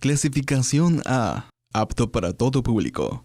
Clasificación A. Apto para todo público.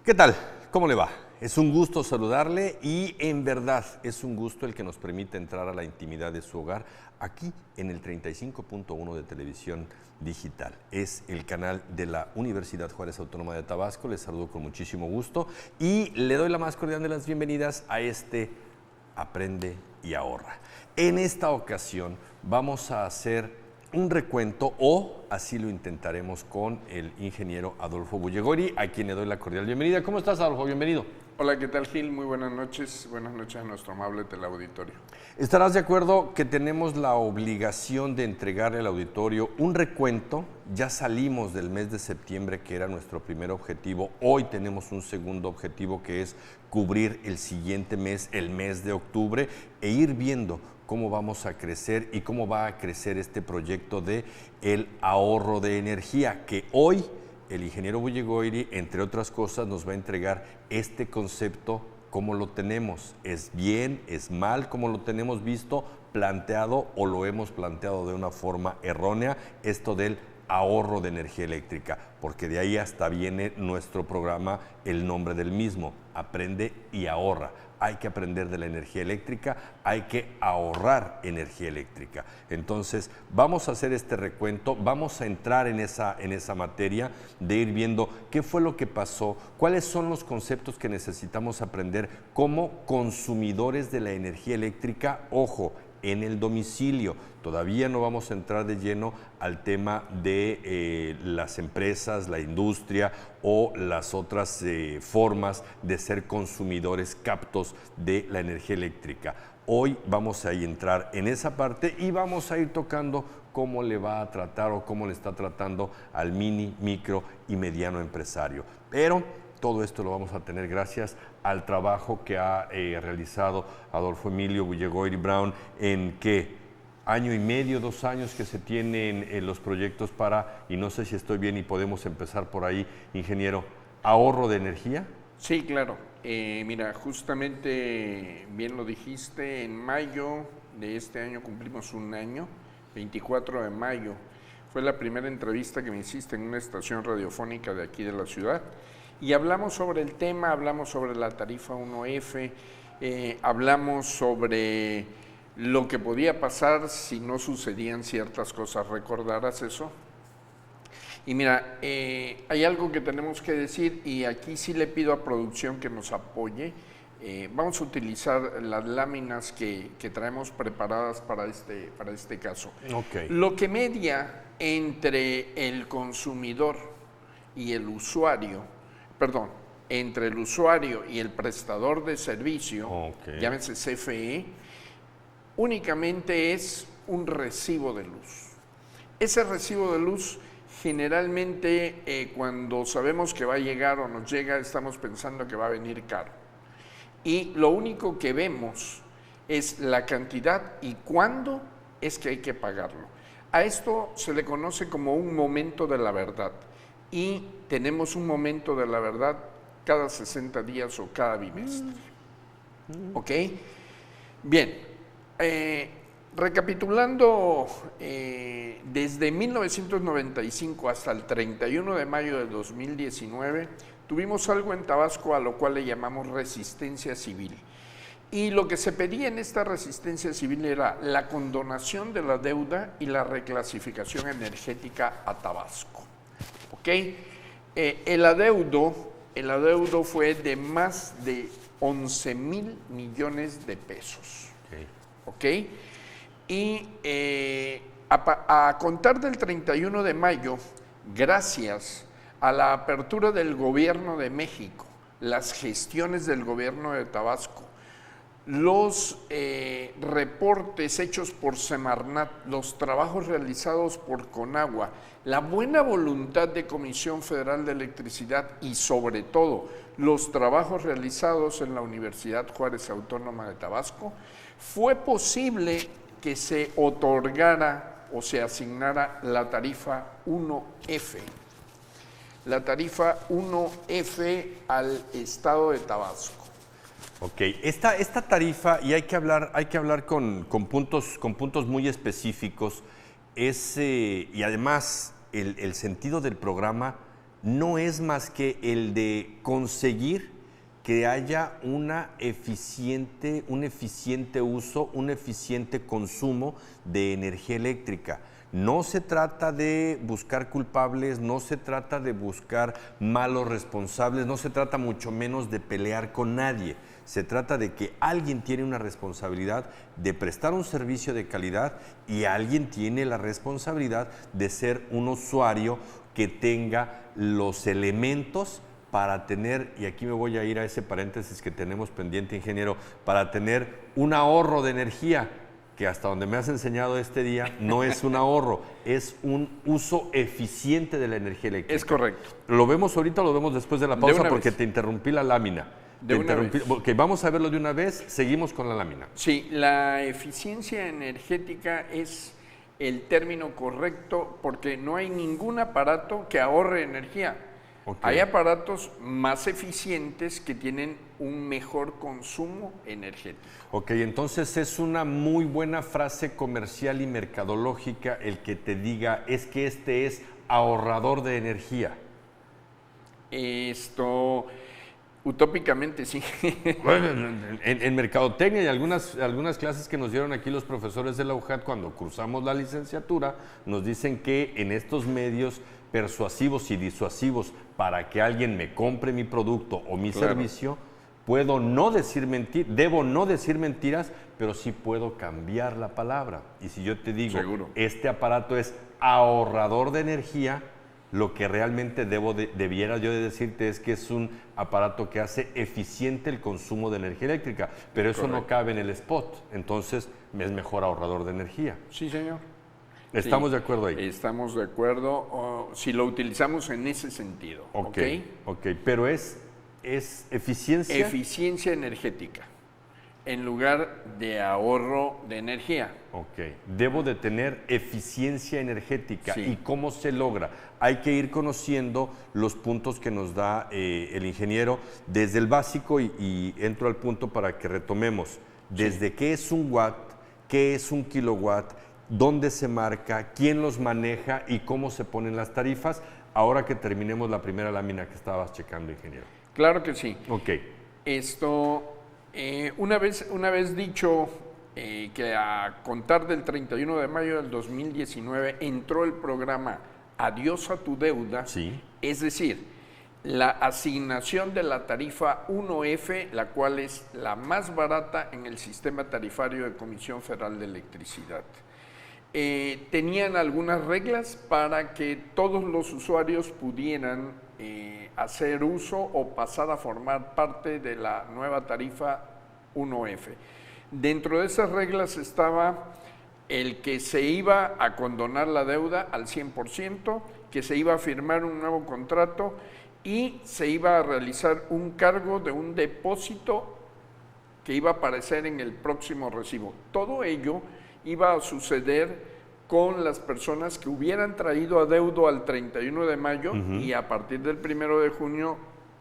¿Qué tal? ¿Cómo le va? Es un gusto saludarle y en verdad es un gusto el que nos permite entrar a la intimidad de su hogar aquí en el 35.1 de Televisión Digital. Es el canal de la Universidad Juárez Autónoma de Tabasco. Les saludo con muchísimo gusto y le doy la más cordial de las bienvenidas a este Aprende y Ahorra. En esta ocasión vamos a hacer un recuento, o así lo intentaremos, con el ingeniero Adolfo Bullegori, a quien le doy la cordial bienvenida. ¿Cómo estás, Adolfo? Bienvenido. Hola, ¿qué tal, Gil? Muy buenas noches a nuestro amable teleauditorio. ¿Estarás de acuerdo que tenemos la obligación de entregarle al auditorio un recuento? Ya salimos del mes de septiembre, que era nuestro primer objetivo. Hoy tenemos un segundo objetivo, que es cubrir el siguiente mes, el mes de octubre, e ir viendo cómo vamos a crecer y cómo va a crecer este proyecto de el ahorro de energía, que hoy el ingeniero Bullegori, entre otras cosas, nos va a entregar este concepto, cómo lo tenemos. ¿Es bien, es mal como lo tenemos visto, planteado, o lo hemos planteado de una forma errónea, esto del ahorro de energía eléctrica? Porque de ahí hasta viene nuestro programa, el nombre del mismo, Aprende y Ahorra. Hay que aprender de la energía eléctrica, hay que ahorrar energía eléctrica. Entonces, vamos a hacer este recuento, vamos a entrar en esa materia de ir viendo qué fue lo que pasó, cuáles son los conceptos que necesitamos aprender como consumidores de la energía eléctrica, ojo, en el domicilio. Todavía no vamos a entrar de lleno al tema de las empresas, la industria o las otras formas de ser consumidores captos de la energía eléctrica. Hoy vamos a entrar en esa parte y vamos a ir tocando cómo le va a tratar o cómo le está tratando al mini, micro y mediano empresario. Pero todo esto lo vamos a tener gracias al trabajo que ha realizado Adolfo Emilio Bullegori Brown en año y medio, 2 años que se tienen los proyectos para, y no sé si estoy bien y podemos empezar por ahí, ingeniero, ahorro de energía. Sí, claro. Mira, justamente bien lo dijiste, en mayo de este año cumplimos un año, 24 de mayo. Fue la primera entrevista que me hiciste en una estación radiofónica de aquí de la ciudad. Y hablamos sobre el tema, hablamos sobre la tarifa 1F, hablamos sobre lo que podía pasar si no sucedían ciertas cosas. ¿Recordarás eso? Y mira, hay algo que tenemos que decir, y aquí sí le pido a producción que nos apoye. Vamos a utilizar las láminas que traemos preparadas para este caso. Okay. Lo que media entre el consumidor y el usuario, entre el usuario y el prestador de servicio, llámese CFE, únicamente es un recibo de luz. Ese recibo de luz generalmente cuando sabemos que va a llegar o nos llega, estamos pensando que va a venir caro. Y lo único que vemos es la cantidad y cuándo es que hay que pagarlo. A esto se le conoce como un momento de la verdad. Y tenemos un momento de la verdad cada 60 días o cada bimestre. ¿Ok? Bien, recapitulando, desde 1995 hasta el 31 de mayo de 2019, tuvimos algo en Tabasco a lo cual le llamamos resistencia civil. Y lo que se pedía en esta resistencia civil era la condonación de la deuda y la reclasificación energética a Tabasco. ¿Okay? El adeudo fue de más de 11,000 millones de pesos. ¿Okay? Y a contar del 31 de mayo, gracias a la apertura del gobierno de México, las gestiones del gobierno de Tabasco, los reportes hechos por Semarnat, los trabajos realizados por Conagua, la buena voluntad de Comisión Federal de Electricidad y sobre todo los trabajos realizados en la Universidad Juárez Autónoma de Tabasco, fue posible que se otorgara o se asignara la tarifa 1F. La tarifa 1F al estado de Tabasco. Ok, esta tarifa, y hay que hablar con puntos muy específicos, y además el sentido del programa no es más que el de conseguir que haya un eficiente uso, un eficiente consumo de energía eléctrica. No se trata de buscar culpables, no se trata de buscar malos responsables, no se trata mucho menos de pelear con nadie. Se trata de que alguien tiene una responsabilidad de prestar un servicio de calidad y alguien tiene la responsabilidad de ser un usuario que tenga los elementos para tener, y aquí me voy a ir a ese paréntesis que tenemos pendiente, ingeniero, para tener un ahorro de energía, que hasta donde me has enseñado este día no es un ahorro, es un uso eficiente de la energía eléctrica. Es correcto. ¿Lo vemos ahorita o lo vemos después de la pausa? Porque te interrumpí la lámina. Ok, vamos a verlo de una vez, seguimos con la lámina. Sí, la eficiencia energética es el término correcto porque no hay ningún aparato que ahorre energía. Okay. Hay aparatos más eficientes que tienen un mejor consumo energético. Ok, entonces es una muy buena frase comercial y mercadológica el que te diga es que este es ahorrador de energía. Esto, utópicamente sí. Bueno, en mercadotecnia y algunas clases que nos dieron aquí los profesores de la UJAT cuando cursamos la licenciatura, nos dicen que en estos medios persuasivos y disuasivos para que alguien me compre mi producto o mi servicio, debo no decir mentiras, pero sí puedo cambiar la palabra. Y si yo te digo, este aparato es ahorrador de energía, lo que realmente debiera yo de decirte es que es un aparato que hace eficiente el consumo de energía eléctrica, pero eso no cabe en el spot, entonces es mejor ahorrador de energía. Sí, señor. ¿Estamos de acuerdo ahí? Estamos de acuerdo, si lo utilizamos en ese sentido. Ok, pero es eficiencia. Eficiencia energética, en lugar de ahorro de energía. Ok, debo de tener eficiencia energética. ¿Y cómo se logra? Hay que ir conociendo los puntos que nos da el ingeniero desde el básico y entro al punto para que retomemos. Desde qué es un watt, qué es un kilowatt, dónde se marca, quién los maneja y cómo se ponen las tarifas, ahora que terminemos la primera lámina que estabas checando, ingeniero. Claro que sí. Ok. Esto, una vez dicho que a contar del 31 de mayo del 2019 entró el programa Adiós a tu deuda, es decir, la asignación de la tarifa 1F, la cual es la más barata en el sistema tarifario de Comisión Federal de Electricidad. Tenían algunas reglas para que todos los usuarios pudieran hacer uso o pasar a formar parte de la nueva tarifa 1F. Dentro de esas reglas estaba el que se iba a condonar la deuda al 100%, que se iba a firmar un nuevo contrato y se iba a realizar un cargo de un depósito que iba a aparecer en el próximo recibo. Todo ello iba a suceder con las personas que hubieran traído adeudo al 31 de mayo y a partir del 1 de junio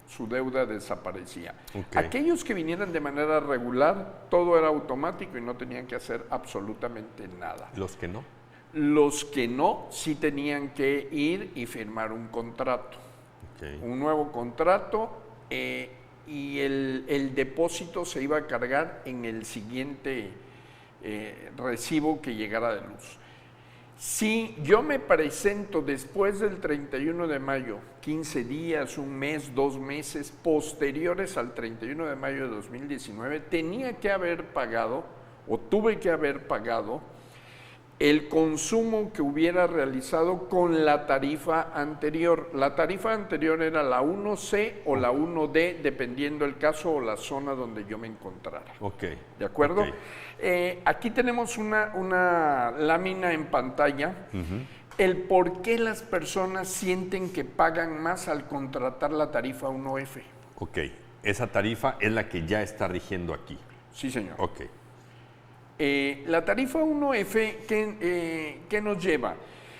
su deuda desaparecía. Aquellos que vinieran de manera regular, todo era automático y no tenían que hacer absolutamente nada. ¿Los que no? Los que no, sí tenían que ir y firmar un contrato. Un nuevo contrato y el depósito se iba a cargar en el siguiente recibo que llegara de luz. Si yo me presento después del 31 de mayo, 15 días, un mes, 2 meses, posteriores al 31 de mayo de 2019, tenía que haber pagado o tuve que haber pagado el consumo que hubiera realizado con la tarifa anterior. La tarifa anterior era la 1C o la 1D, dependiendo el caso o la zona donde yo me encontrara. Ok. ¿De acuerdo? Ok. Aquí tenemos una lámina en pantalla. El por qué las personas sienten que pagan más al contratar la tarifa 1F. Ok. Esa tarifa es la que ya está rigiendo aquí. Sí, señor. Ok. La tarifa 1F, ¿qué nos lleva?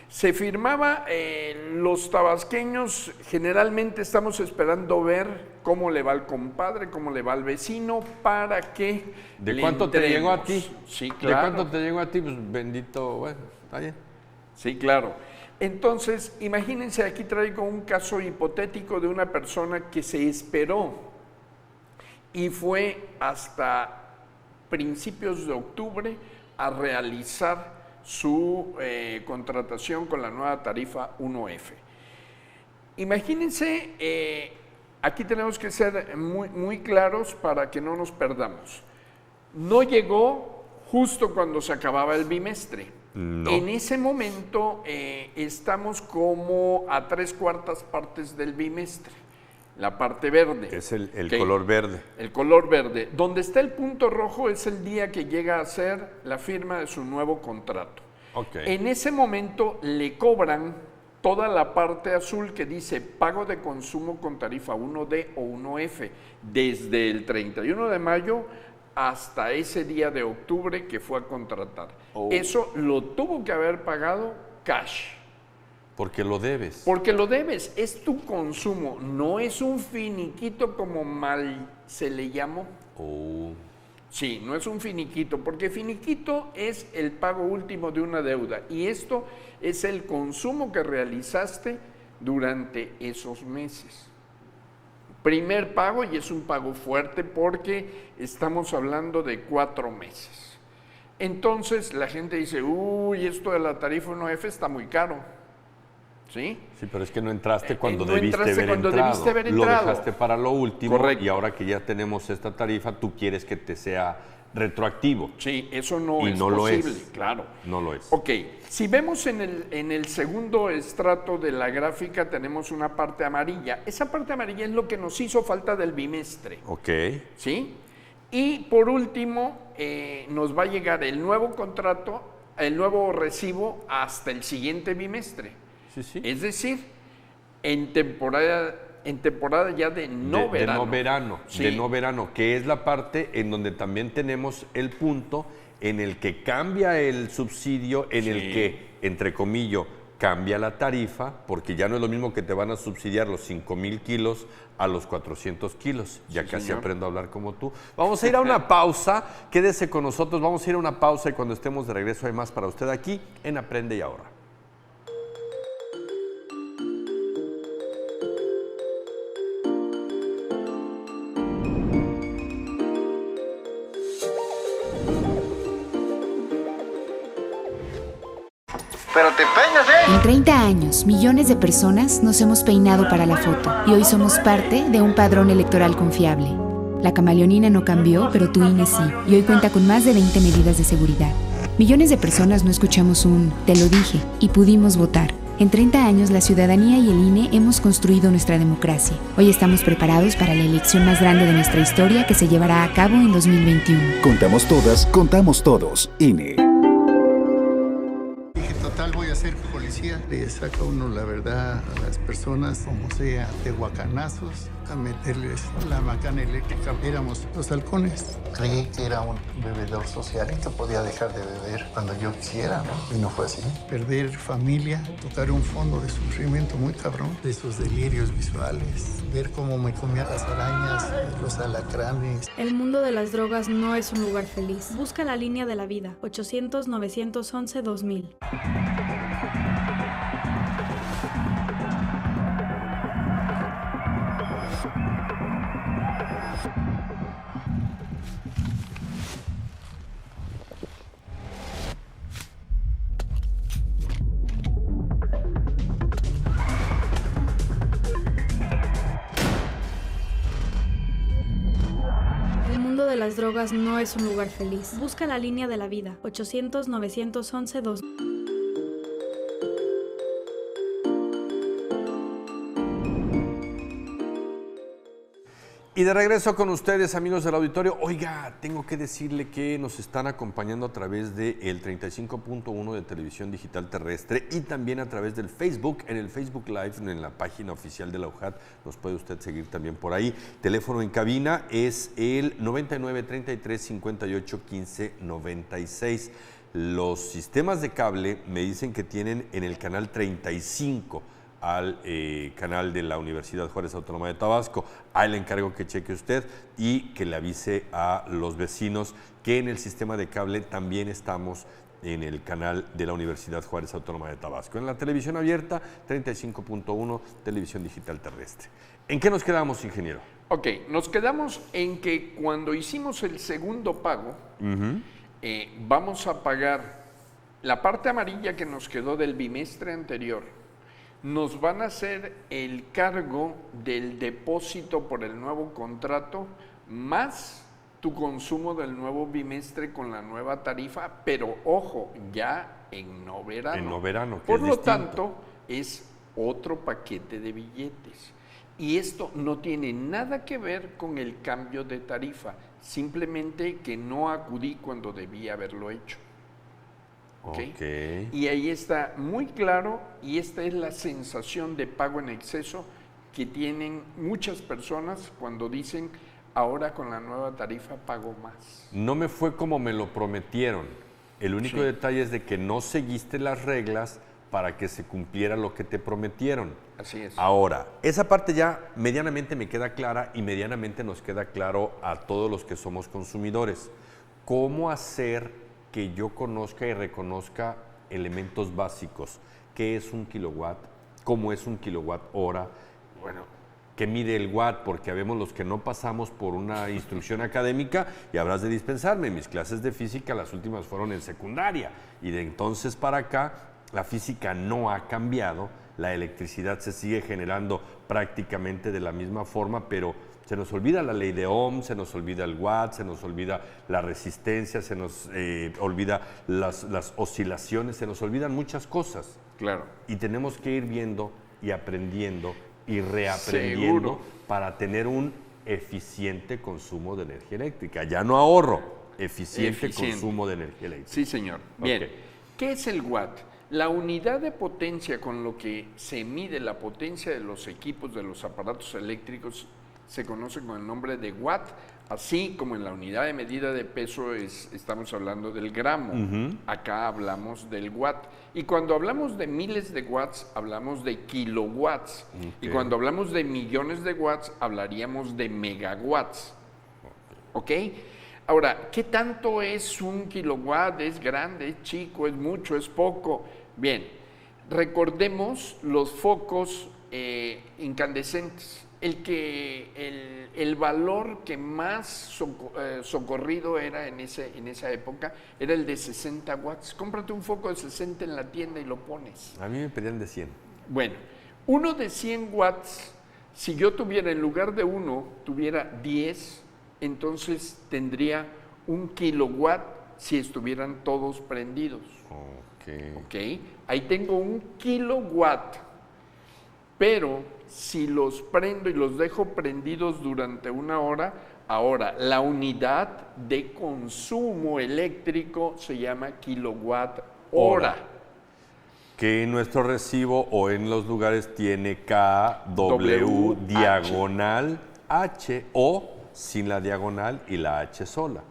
Se firmaba, los tabasqueños generalmente estamos esperando ver cómo le va al compadre, cómo le va al vecino, para que ¿De le cuánto te entremos. llegó a ti? Sí, claro. ¿De cuánto te llegó a ti? Pues bendito, bueno, está bien. Sí, claro. Entonces, imagínense, aquí traigo un caso hipotético de una persona que se esperó y fue hasta principios de octubre a realizar su contratación con la nueva tarifa 1F. Imagínense, aquí tenemos que ser muy claros para que no nos perdamos. No llegó justo cuando se acababa el bimestre. No. En ese momento estamos como a 3/4 partes del bimestre. La parte verde. Es el que- color verde. El color verde. Donde está el punto rojo es el día que llega a ser la firma de su nuevo contrato. Ok. En ese momento le cobran toda la parte azul que dice pago de consumo con tarifa 1D o 1F desde el 31 de mayo hasta ese día de octubre que fue a contratar. Oh. Eso lo tuvo que haber pagado cash. Porque lo debes. Porque lo debes, es tu consumo, no es un finiquito como mal se le llamó. Oh. Sí, no es un finiquito, porque finiquito es el pago último de una deuda y esto es el consumo que realizaste durante esos meses. Primer pago, y es un pago fuerte porque estamos hablando de 4 meses. Entonces la gente dice, uy, esto de la tarifa 1F está muy caro. ¿Sí? Sí, pero es que no entraste cuando no debiste entraste haber cuando entrado. debiste haber Lo entrado. dejaste para lo último. Correcto. Y ahora que ya tenemos esta tarifa, tú quieres que te sea retroactivo. Sí, eso no Y es no lo posible, es. claro. No lo es. Ok, si vemos en el segundo estrato de la gráfica tenemos una parte amarilla. Esa parte amarilla es lo que nos hizo falta del bimestre, Ok. ¿sí? Y por último, nos va a llegar el nuevo contrato, el nuevo recibo hasta el siguiente bimestre. Sí, sí. Es decir, en temporada ya de no verano. De no verano, Sí. de no verano, que es la parte en donde también tenemos el punto en el que cambia el subsidio, en el Sí. que, entre comillas, cambia la tarifa, porque ya no es lo mismo que te van a subsidiar los 5,000 kilos a los 400 kilos. Ya Sí, casi señor. aprendo a hablar como tú. Vamos a ir a una pausa, quédese con nosotros, vamos a ir a una pausa y cuando estemos de regreso hay más para usted aquí en Aprende y Ahorra. Pero te peinas, ¿eh? En 30 años, millones de personas nos hemos peinado para la foto y hoy somos parte de un padrón electoral confiable. La camaleonina no cambió, pero tu INE sí, y hoy cuenta con más de 20 medidas de seguridad. Millones de personas no escuchamos un "te lo dije" y pudimos votar. En 30 años, la ciudadanía y el INE hemos construido nuestra democracia. Hoy estamos preparados para la elección más grande de nuestra historia que se llevará a cabo en 2021. Contamos todas, contamos todos. INE. Dije, total, voy a ser policía. Le saca uno la verdad a las personas, como sea, de guacanazos, a meterles la macana eléctrica. Éramos los halcones. Creí que era un bebedor social y que podía dejar de beber cuando yo quisiera, ¿no? Y no fue así. Perder familia, tocar un fondo de sufrimiento muy cabrón, de esos delirios visuales, ver cómo me comían las arañas, los alacranes. El mundo de las drogas no es un lugar feliz. Busca la línea de la vida. 800-911-2000. las drogas no es un lugar feliz. Busca la línea de la vida. 800-911-2. Y de regreso con ustedes, amigos del auditorio. Oiga, tengo que decirle que nos están acompañando a través del 35.1 de Televisión Digital Terrestre y también a través del Facebook, en el Facebook Live, en la página oficial de la UJAT. Nos puede usted seguir también por ahí. Teléfono en cabina es el 99 33 58 15 96. Los sistemas de cable me dicen que tienen en el canal 35 al canal de la Universidad Juárez Autónoma de Tabasco. Ahí le encargo que cheque usted y que le avise a los vecinos que en el sistema de cable también estamos en el canal de la Universidad Juárez Autónoma de Tabasco. En la televisión abierta, 35.1, Televisión Digital Terrestre. ¿En qué nos quedamos, ingeniero? Ok, nos quedamos en que cuando hicimos el segundo pago, vamos a pagar la parte amarilla que nos quedó del bimestre anterior. Nos van a hacer el cargo del depósito por el nuevo contrato más tu consumo del nuevo bimestre con la nueva tarifa, pero ojo, ya en no verano. En no verano, que por es lo distinto. tanto, es otro paquete de billetes. Y esto no tiene nada que ver con el cambio de tarifa, simplemente que no acudí cuando debía haberlo hecho. ¿Okay? Okay. Y ahí está muy claro, y esta es la sensación de pago en exceso que tienen muchas personas cuando dicen, ahora con la nueva tarifa pago más. No me fue como me lo prometieron. El único detalle es de que no seguiste las reglas para que se cumpliera lo que te prometieron. Así es. Ahora, esa parte ya medianamente me queda clara y medianamente nos queda claro a todos los que somos consumidores. ¿Cómo hacer que yo conozca y reconozca elementos básicos? ¿Qué es un kilowatt? ¿Cómo es un kilowatt hora? Bueno, ¿qué mide el watt? Porque habemos los que no pasamos por una instrucción académica y habrás de dispensarme. Mis clases de física, las últimas fueron en secundaria y de entonces para acá la física no ha cambiado, la electricidad se sigue generando prácticamente de la misma forma, pero se nos olvida la ley de Ohm, se nos olvida el watt, se nos olvida la resistencia, se nos olvida las oscilaciones, se nos olvidan muchas cosas. Claro. Y tenemos que ir viendo y aprendiendo y reaprendiendo Seguro. para tener un eficiente consumo de energía eléctrica. Ya no ahorro, eficiente consumo de energía eléctrica. Sí, señor. Bien. Ok. ¿Qué es el watt? La unidad de potencia con lo que se mide la potencia de los equipos, de los aparatos eléctricos, se conoce con el nombre de watt, así como en la unidad de medida de peso estamos hablando del gramo. Acá hablamos del watt. Y cuando hablamos de miles de watts, hablamos de kilowatts. Y cuando hablamos de millones de watts, hablaríamos de megawatts. ¿Ok? Ahora, ¿qué tanto es un kilowatt? ¿Es grande, es chico, es mucho, es poco? Bien, recordemos los focos incandescentes. El valor que más socorrido era en esa época era el de 60 watts. Cómprate un foco de 60 en la tienda y lo pones. A mí me pedían de 100. Bueno, uno de 100 watts, si yo tuviera en lugar de uno, tuviera 10, entonces tendría 1 kilowatt si estuvieran todos prendidos. Ok, ahí tengo 1 kilowatt, pero si los prendo y los dejo prendidos durante una hora, ahora la unidad de consumo eléctrico se llama kilowatt hora. Que en nuestro recibo o en los lugares tiene KW diagonal H o sin la diagonal y la H sola.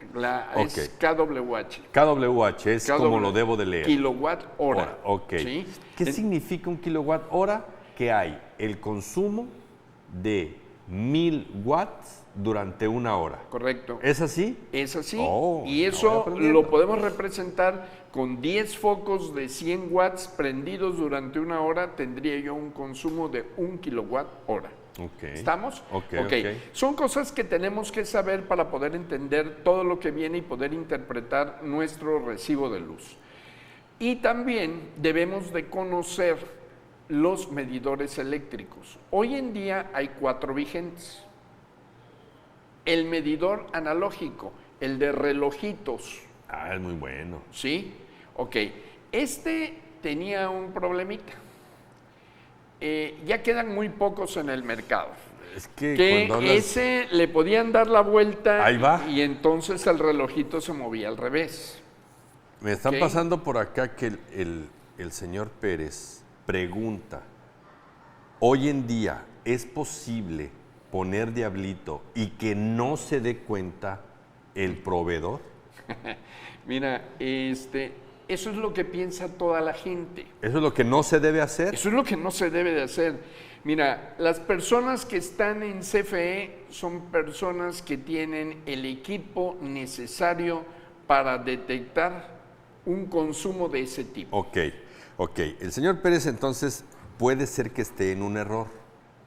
Es KWH. KWH es como lo debo de leer. Kilowatt hora. Ok. ¿Sí? ¿Qué significa un kilowatt hora? Que hay el consumo de 1000 watts durante una hora. Correcto. ¿Es así? Es así. Oh, y eso lo podemos representar con 10 focos de 100 watts prendidos durante una hora, tendría yo un consumo de 1 kilowatt hora. Okay. ¿Estamos? Ok. Son cosas que tenemos que saber para poder entender todo lo que viene y poder interpretar nuestro recibo de luz. Y también debemos de conocer los medidores eléctricos. Hoy en día hay 4 vigentes. el medidor analógico, el de relojitos. Ah, es muy bueno. ¿Sí? Ok. Este tenía un problemita. Ya quedan muy pocos en el mercado. Es que Que cuando hablas... ese le podían dar la vuelta Ahí va. y entonces el relojito se movía al revés. Me están Ok. pasando por acá que el señor Pérez pregunta, hoy en día es posible poner diablito y que no se dé cuenta el proveedor. Mira, eso es lo que piensa toda la gente. Eso es lo que no se debe hacer. Eso es lo que no se debe de hacer. Mira, las personas que están en CFE son personas que tienen el equipo necesario para detectar un consumo de ese tipo. Ok. El señor Pérez entonces puede ser que esté en un error,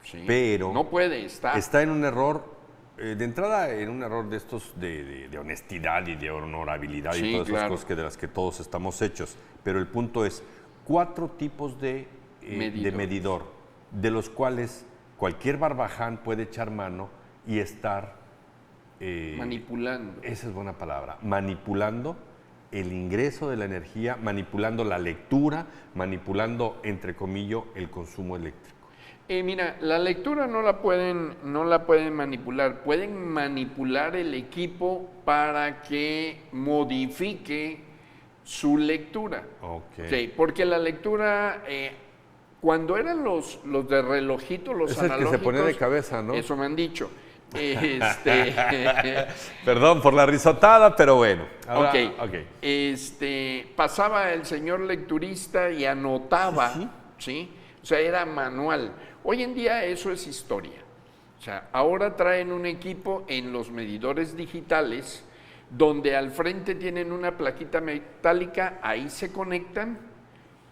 Sí. pero No puede estar. está en un error, de entrada en un error de estos de honestidad y de honorabilidad Sí, y todas esas claro. cosas de las que todos estamos hechos. Pero el punto es, 4 tipos de medidor, de los cuales cualquier barbaján puede echar mano y estar... manipulando. Esa es buena palabra. Manipulando el ingreso de la energía, manipulando la lectura, manipulando, entre comillas, el consumo eléctrico. Mira, la lectura no la pueden manipular. Pueden manipular el equipo para que modifique su lectura. Ok. Sí, porque la lectura, cuando eran los de relojito, los Es el que analógicos... se pone de cabeza, ¿no? Eso me han dicho. Perdón por la risotada, pero bueno. Ahora, Ok. Pasaba el señor lecturista y anotaba, ¿sí? O sea, era manual. Hoy en día eso es historia. O sea, ahora traen un equipo en los medidores digitales donde al frente tienen una plaquita metálica, ahí se conectan,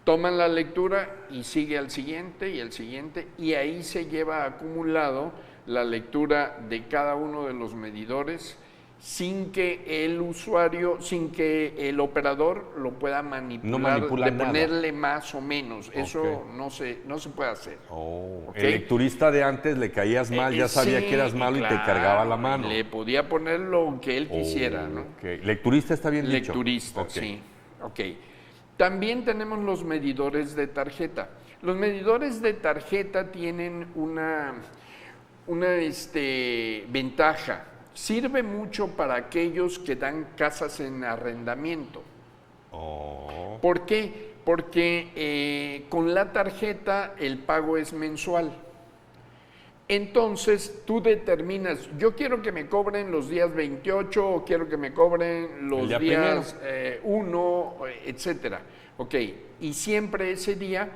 toman la lectura y sigue al siguiente y al siguiente, y ahí se lleva acumulado la lectura de cada uno de los medidores sin que el usuario, sin que el operador lo pueda manipular, No manipula de nada. ponerle más o menos. Eso Ok. no se puede hacer. Oh, Ok. el lecturista de antes le caías mal, ya sabía Sí, que eras malo y te claro, cargaba la mano. Le podía poner lo que él quisiera, ¿no? Ok. Lecturista está bien dicho. Lecturista, Ok. sí. Ok. También tenemos los medidores de tarjeta. Los medidores de tarjeta tienen una ventaja. Sirve mucho para aquellos que dan casas en arrendamiento. Oh. ¿Por qué? Porque con la tarjeta el pago es mensual. Entonces tú determinas, yo quiero que me cobren los días 28 o quiero que me cobren los día días 1, etcétera. Ok, y siempre ese día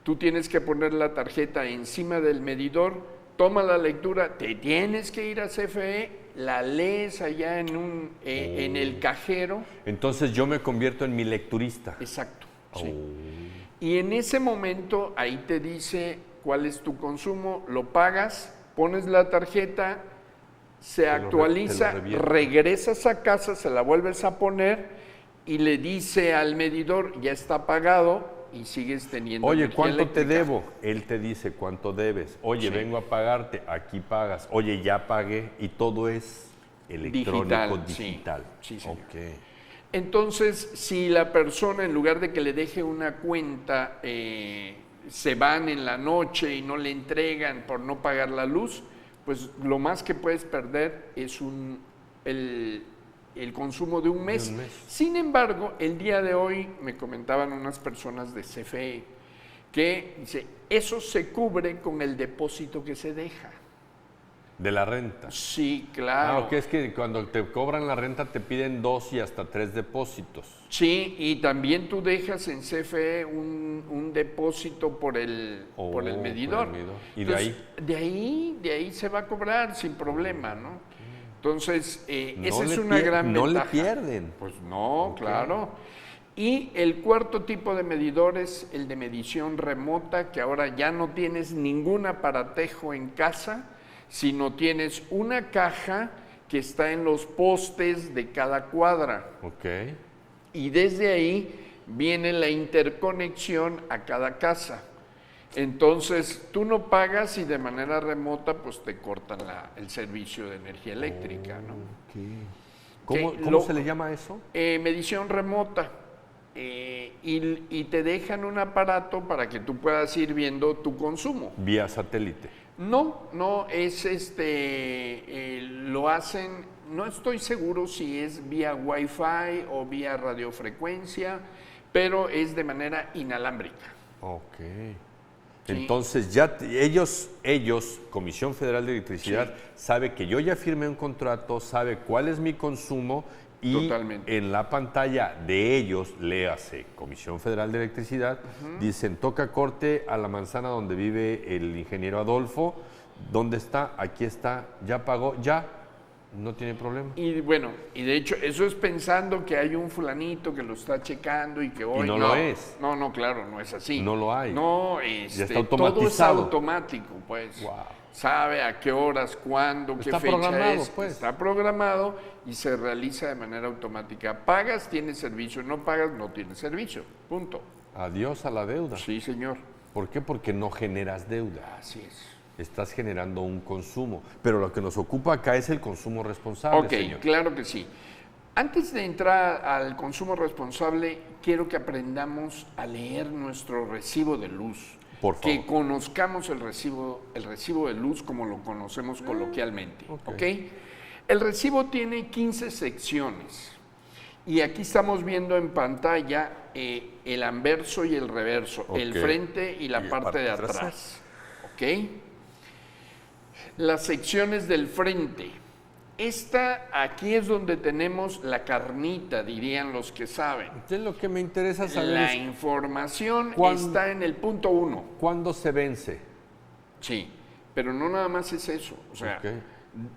tú tienes que poner la tarjeta encima del medidor, toma la lectura, te tienes que ir a CFE, la lees allá en el cajero. Entonces yo me convierto en mi lecturista. Exacto. Sí. Y en ese momento ahí te dice cuál es tu consumo, lo pagas, pones la tarjeta, se actualiza, te lo revierte. regresas a casa, se la vuelves a poner y le dice al medidor, ya está pagado y sigues teniendo Oye, energía ¿cuánto te eléctrica. debo? Él te dice cuánto debes. Oye, vengo a pagarte, aquí pagas. Oye, ya pagué y todo es electrónico, digital. Sí, señor. Ok. Entonces, si la persona, en lugar de que le deje una cuenta, se van en la noche y no le entregan por no pagar la luz, pues lo más que puedes perder es el consumo de un mes. Sin embargo, el día de hoy me comentaban unas personas de CFE que dice, eso se cubre con el depósito que se deja. De la renta. Sí, claro. que es que cuando te cobran la renta te piden 2 y hasta 3 depósitos. Sí, y también tú dejas en CFE un depósito por el medidor. ¿Y de ahí? De ahí se va a cobrar sin problema, ¿no? Entonces, esa es le una gran no ventaja. le pierden. Pues no, claro. Y el cuarto tipo de medidor es el de medición remota, que ahora ya no tienes ningún aparatejo en casa, sino tienes una caja que está en los postes de cada cuadra. Ok. Y desde ahí viene la interconexión a cada casa. Entonces, tú no pagas y de manera remota pues te cortan el servicio de energía eléctrica, ¿no? ¿Cómo se le llama eso? Medición remota. Y te dejan un aparato para que tú puedas ir viendo tu consumo. Vía satélite. No, es lo hacen, no estoy seguro si es vía Wi-Fi o vía radiofrecuencia, pero es de manera inalámbrica. Ok. Sí. Entonces ya ellos, Comisión Federal de Electricidad, Sí. sabe que yo ya firmé un contrato, sabe cuál es mi consumo y Totalmente. en la pantalla de ellos, léase Comisión Federal de Electricidad, dicen toca corte a la manzana donde vive el ingeniero Adolfo, ¿dónde está? Aquí está, ya pagó, ya, no tiene problema. Y bueno, y de hecho eso es pensando que hay un fulanito que lo está checando y que hoy no lo es. No, claro, no es así. No lo hay. No, Ya está todo es automatizado. automático, pues. Wow. Sabe a qué horas, cuándo, qué Está fecha programado, es. pues. Está programado y se realiza de manera automática. Pagas, tienes servicio. No pagas, no tienes servicio. Punto. Adiós a la deuda. Sí, señor. ¿Por qué? Porque no generas deuda. Así es. Estás generando un consumo. Pero lo que nos ocupa acá es el consumo responsable, Ok, señor. claro que sí. Antes de entrar al consumo responsable, quiero que aprendamos a leer nuestro recibo de luz. Por favor. Que conozcamos el recibo de luz como lo conocemos coloquialmente. ¿Ok? El recibo tiene 15 secciones. Y aquí estamos viendo en pantalla el anverso y el reverso, el Ok. frente y la parte de atrás. ¿Ok? Las secciones del frente. Aquí es donde tenemos la carnita, dirían los que saben. Entonces lo que me interesa saber La es información ¿cuándo? está en el punto 1. cuándo se vence. Sí, pero no nada más es eso. O sea, Ok.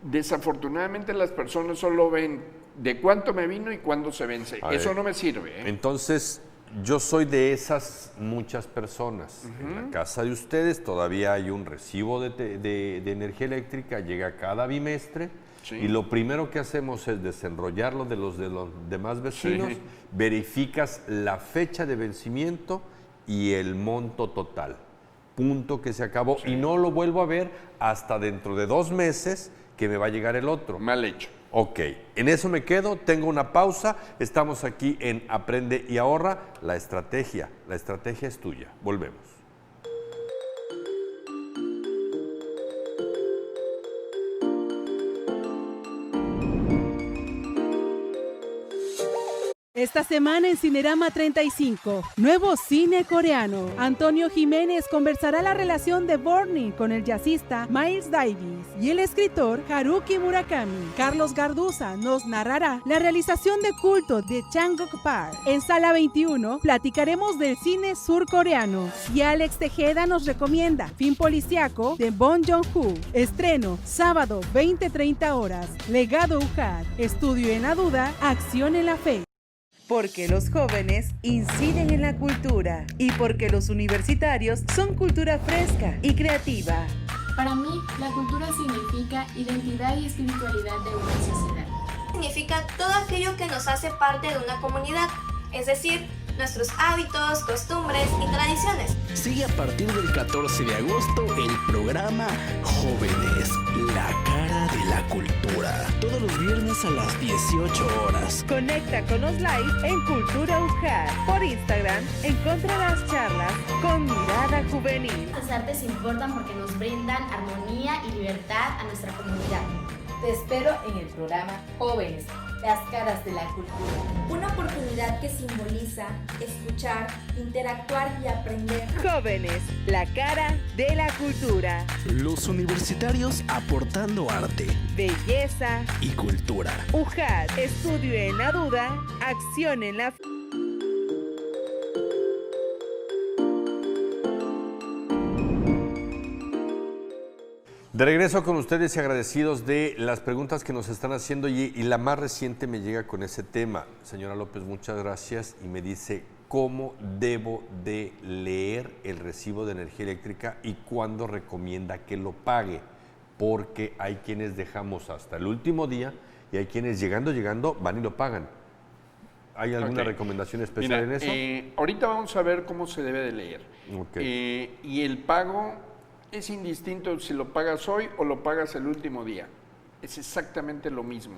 desafortunadamente las personas solo ven de cuánto me vino y cuándo se vence. A Eso ver. no me sirve. Entonces, yo soy de esas muchas personas. En la casa de ustedes todavía hay un recibo de energía eléctrica, llega cada bimestre. Sí. Y lo primero que hacemos es desenrollarlo de los demás vecinos, Sí. verificas la fecha de vencimiento y el monto total. Punto, que se acabó. Y no lo vuelvo a ver hasta dentro de 2 meses que me va a llegar el otro. Mal hecho. Ok, en eso me quedo, tengo una pausa, estamos aquí en Aprende y Ahorra, la estrategia es tuya, volvemos. Esta semana en Cinerama 35, nuevo cine coreano. Antonio Jiménez conversará la relación de Borny con el jazzista Miles Davis y el escritor Haruki Murakami. Carlos Garduza nos narrará la realización de culto de Changok Park. En Sala 21 platicaremos del cine surcoreano y Alex Tejeda nos recomienda Film Policiaco de Bong Joon-ho. Estreno sábado 20:30 horas. Legado UJAT. Estudio en la duda, acción en la fe. Porque los jóvenes inciden en la cultura y porque los universitarios son cultura fresca y creativa. Para mí, la cultura significa identidad y espiritualidad de una sociedad. Significa todo aquello que nos hace parte de una comunidad, es decir, nuestros hábitos, costumbres y tradiciones. Sigue a partir del 14 de agosto el programa Jóvenes, la cara de la cultura. Todos los viernes a las 18 horas. Conecta con los live en Cultura UJAT. Por Instagram encontrarás charlas con mirada juvenil. Las artes importan porque nos brindan armonía y libertad a nuestra comunidad. Te espero en el programa Jóvenes, las caras de la cultura. Una oportunidad que simboliza escuchar, interactuar y aprender. Jóvenes, la cara de la cultura. Los universitarios aportando arte, belleza y cultura. UJAT, estudio en la duda, acción en la fe. De regreso con ustedes y agradecidos de las preguntas que nos están haciendo y la más reciente me llega con ese tema. Señora López, muchas gracias y me dice cómo debo de leer el recibo de energía eléctrica y cuándo recomienda que lo pague, porque hay quienes dejamos hasta el último día y hay quienes llegando van y lo pagan. ¿Hay alguna recomendación especial en eso? Ahorita vamos a ver cómo se debe de leer. Okay. Y el pago es indistinto si lo pagas hoy o lo pagas el último día. Es exactamente lo mismo.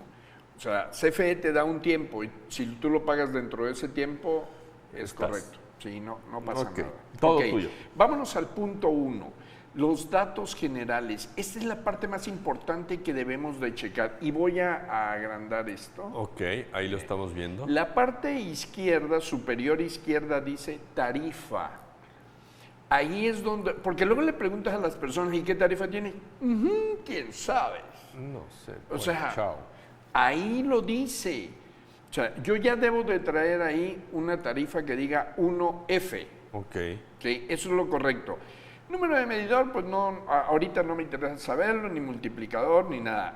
O sea, CFE te da un tiempo y si tú lo pagas dentro de ese tiempo, es correcto. Sí, no pasa nada. Todo tuyo. Vámonos al punto 1. Los datos generales. Esta es la parte más importante que debemos de checar. Y voy a agrandar esto. Ok, ahí lo estamos viendo. La parte izquierda, superior izquierda, dice tarifa. Ahí es donde... Porque luego le preguntas a las personas, ¿y qué tarifa tiene? ¿Quién sabe? No sé. O sea, ahí lo dice. O sea, yo ya debo de traer ahí una tarifa que diga 1F. Ok. Sí, eso es lo correcto. Número de medidor, pues no, ahorita no me interesa saberlo, ni multiplicador, ni nada.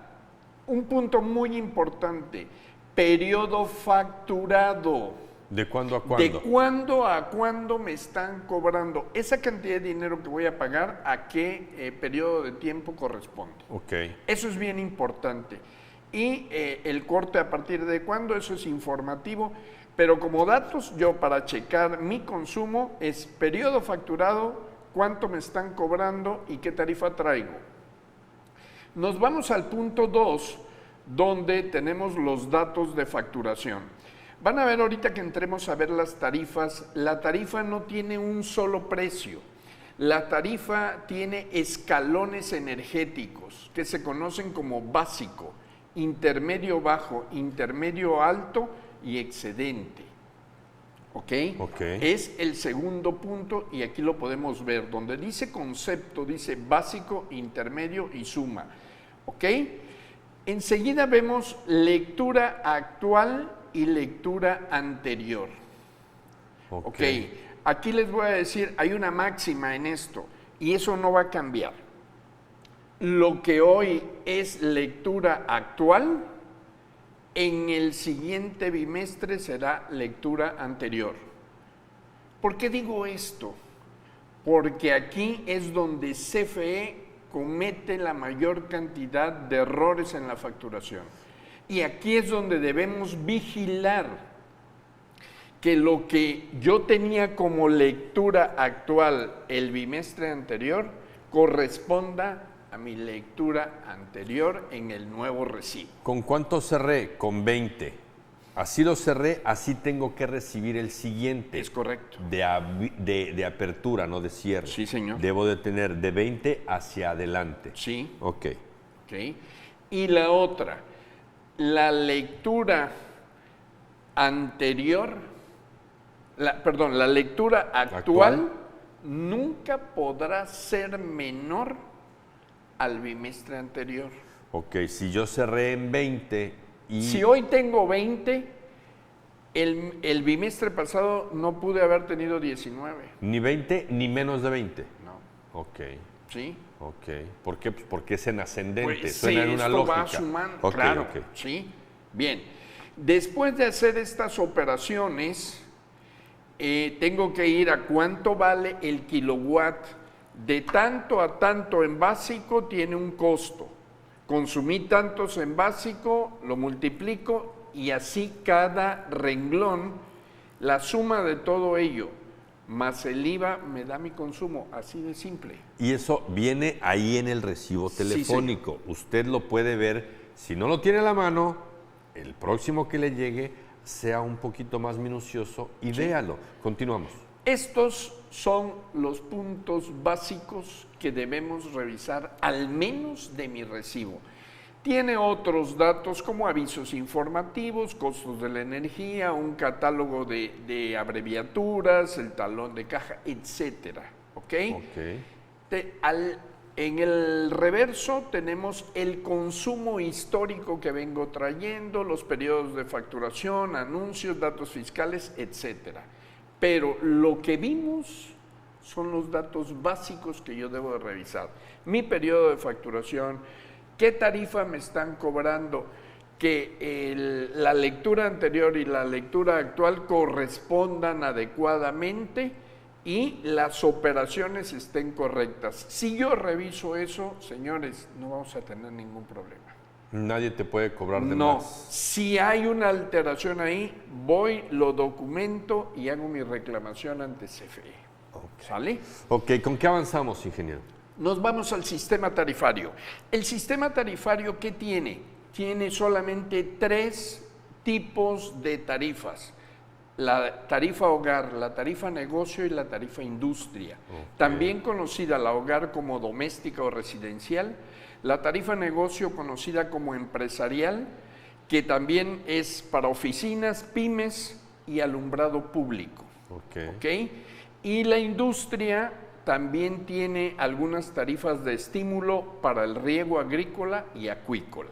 Un punto muy importante, periodo facturado. ¿De cuándo a cuándo? ¿De cuándo a cuándo me están cobrando? Esa cantidad de dinero que voy a pagar, ¿a qué periodo de tiempo corresponde? Ok. Eso es bien importante. Y el corte a partir de cuándo, eso es informativo. Pero como datos, yo para checar mi consumo es periodo facturado, cuánto me están cobrando y qué tarifa traigo. Nos vamos al punto 2, donde tenemos los datos de facturación. Van a ver ahorita que entremos a ver las tarifas, la tarifa no tiene un solo precio. La tarifa tiene escalones energéticos que se conocen como básico, intermedio bajo, intermedio alto y excedente. ¿Ok? Es el segundo punto y aquí lo podemos ver. Donde dice concepto, dice básico, intermedio y suma. ¿Ok? Enseguida vemos lectura actual y lectura anterior. Ok. Aquí les voy a decir, hay una máxima en esto y eso no va a cambiar. Lo que hoy es lectura actual, en el siguiente bimestre será lectura anterior. ¿Por qué digo esto? Porque aquí es donde CFE comete la mayor cantidad de errores en la facturación. Y aquí es donde debemos vigilar que lo que yo tenía como lectura actual el bimestre anterior corresponda a mi lectura anterior en el nuevo recibo. ¿Con cuánto cerré? Con 20. Así lo cerré, así tengo que recibir el siguiente. Es correcto. De apertura, no de cierre. Sí, señor. Debo de tener de 20 hacia adelante. Sí. Ok. Y la otra, la lectura anterior, la lectura actual nunca podrá ser menor al bimestre anterior. Ok, si yo cerré en 20 y... Si hoy tengo 20, el bimestre pasado no pude haber tenido 19. Ni 20 ni menos de 20. No. Ok. ¿Sí? Ok. ¿Por qué? Pues porque es en ascendente. Pues suena en una lógica. Va sumando. Okay, claro. Okay. ¿Sí? Bien. Después de hacer estas operaciones, tengo que ir a cuánto vale el kilowatt. De tanto a tanto en básico tiene un costo. Consumí tantos en básico, lo multiplico y así cada renglón, la suma de todo ello, más el IVA me da mi consumo, así de simple. Y eso viene ahí en el recibo telefónico. Sí. Usted lo puede ver, si no lo tiene a la mano, el próximo que le llegue sea un poquito más minucioso y véalo. Continuamos. Estos son los puntos básicos que debemos revisar, al menos de mi recibo. Tiene otros datos como avisos informativos, costos de la energía, un catálogo de abreviaturas, el talón de caja, etcétera. ¿Ok? En el reverso tenemos el consumo histórico que vengo trayendo, los periodos de facturación, anuncios, datos fiscales, etcétera. Pero lo que vimos son los datos básicos que yo debo de revisar. Mi periodo de facturación, qué tarifa me están cobrando, que la lectura anterior y la lectura actual correspondan adecuadamente y las operaciones estén correctas. Si yo reviso eso, señores, no vamos a tener ningún problema. Nadie te puede cobrar de No, más. si hay una alteración ahí, voy, lo documento y hago mi reclamación ante CFE. ¿Sale? Ok, ¿con qué avanzamos, ingeniero? Nos vamos al sistema tarifario. El sistema tarifario, ¿qué tiene? Tiene solamente 3 tipos de tarifas. La tarifa hogar, la tarifa negocio y la tarifa industria. También conocida la hogar como doméstica o residencial, la tarifa negocio conocida como empresarial, que también es para oficinas, pymes y alumbrado público. ¿Ok? Y la industria también tiene algunas tarifas de estímulo para el riego agrícola y acuícola.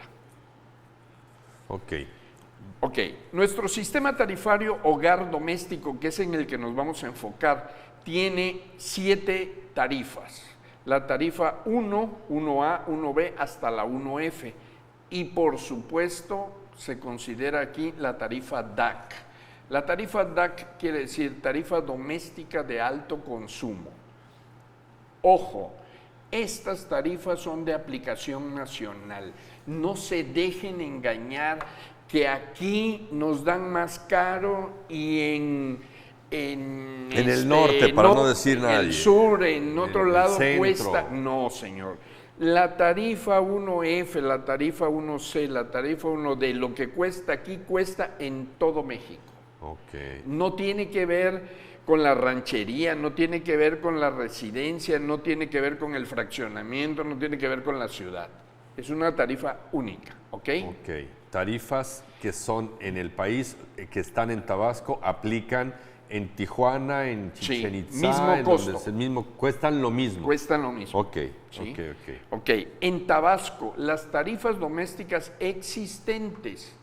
Ok, nuestro sistema tarifario hogar doméstico, que es en el que nos vamos a enfocar, tiene 7 tarifas. La tarifa 1, 1A, 1B hasta la 1F. Y por supuesto se considera aquí la tarifa DAC. La tarifa DAC quiere decir tarifa doméstica de alto consumo. Ojo, estas tarifas son de aplicación nacional. No se dejen engañar que aquí nos dan más caro y en el norte, para no decir nadie. En el sur, en otro lado centro. cuesta. No, señor. La tarifa 1F, la tarifa 1C, la tarifa 1D, lo que cuesta aquí cuesta en todo México. No tiene que ver con la ranchería, no tiene que ver con la residencia, no tiene que ver con el fraccionamiento, no tiene que ver con la ciudad. Es una tarifa única, ¿ok? Tarifas que son en el país, que están en Tabasco, aplican en Tijuana, en Chichén Itzá, mismo en costo. donde es el mismo, cuestan lo mismo. Cuestan lo mismo. ¿Sí? Ok, en Tabasco, las tarifas domésticas existentes,